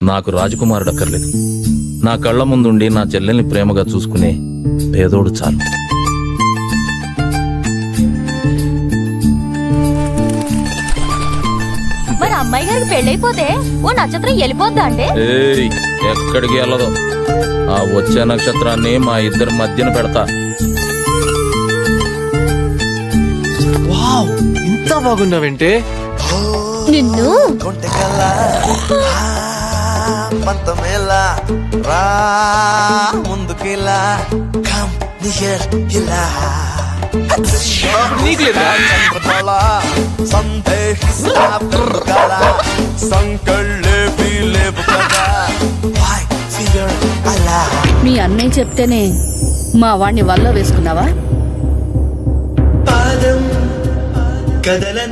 నాకు రాజకుమారుడు అక్కర్లేదు. నా కళ్ళ ముందుండి నా చెల్లెల్ని ప్రేమగా చూసుకునే పేదోడు చాలు. మరి అమ్మాయి గారికి పెళ్ళైపోతే ఓ నక్షత్రం వెళ్ళిపోద్దా అంటే? ఏయ్, ఎక్కడికి వెళ్ళదు. ఆ వచ్చే నక్షత్రాన్ని మా ఇద్దరి మధ్యన పెడతా. వావ్, ఇంత బాగున్నావంటే. నిన్ను నీకు లేదా? మీ అన్నయ్య చెప్తేనే మా వాణ్ణి వల్ల వేసుకున్నావా?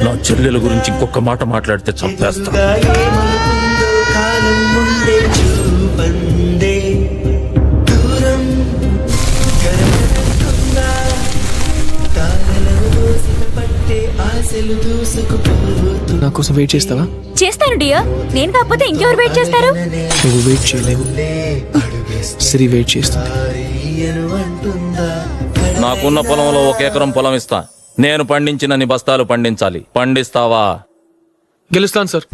నా చెల్లెల గురించి ఇంకొక మాట మాట్లాడితే చంపేస్తా. నా కోసం వెయిట్ చేస్తావా? చేస్తాను డియర్. నేను కాకపోతే ఇంకెవరు వెయిట్ చేస్తారు? నువ్వు వెయిట్ చేయలేవు, సిరి వెయిట్ చేస్తుంది. నాకున్న పొలంలో 1 ఎకరం పొలం ఇస్తా. నేను పండించినన్ని బస్తాలు పండించాలి. పండిస్తావా? గెలుస్తాను సార్.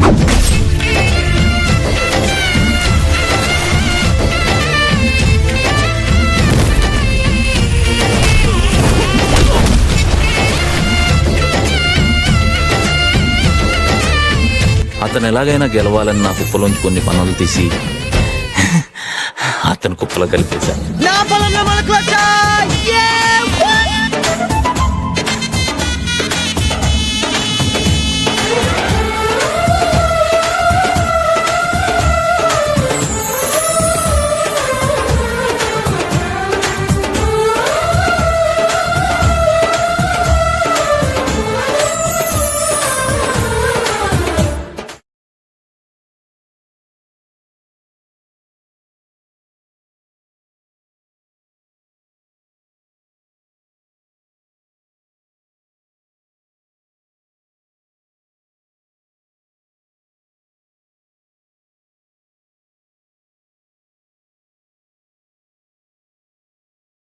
అతను ఎలాగైనా గెలవాలని నా కుప్పలోంచి కొన్ని పనులు తీసి అతని కుప్పలో కలిపేశాను.